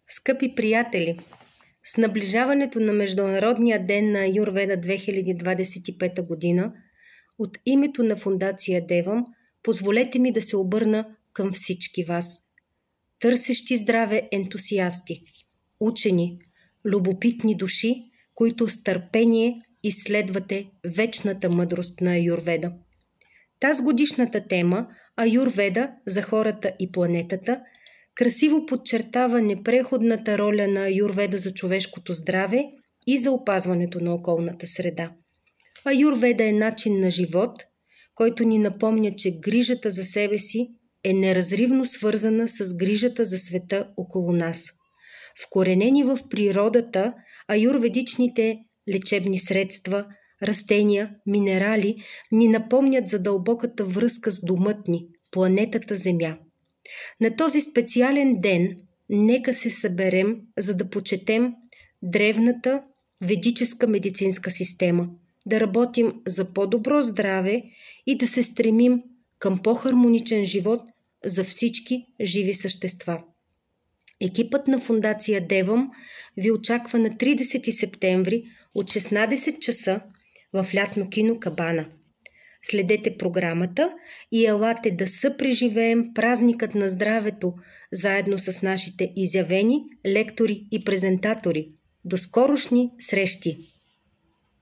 Скъпи приятели, с наближаването на Международния ден на Аюрведа 2025 година, от името на Фондация Девам, позволете ми да се обърна към всички вас. Търсещи здраве ентусиасти, учени, любопитни души, които с търпение изследвате вечната мъдрост на Аюрведа. Тази годишната тема Аюрведа за хората и планетата красиво подчертава непреходната роля на Аюрведа за човешкото здраве и за опазването на околната среда. Аюрведа е начин на живот, който ни напомня, че грижата за себе си е неразривно свързана с грижата за света около нас. Вкоренени в природата, аюрведичните лечебни средства, растения, минерали ни напомнят за дълбоката връзка с домът ни, планетата Земя. На този специален ден нека се съберем, за да почетем древната ведическа медицинска система, да работим за по-добро здраве и да се стремим към по-хармоничен живот за всички живи същества. Екипът на Фондация Девам ви очаква на 30 септември от 16 часа в лятно кино Кабана. Следете програмата и елате да съпреживеем празникът на здравето заедно с нашите изявени лектори и презентатори. До скорошни срещи!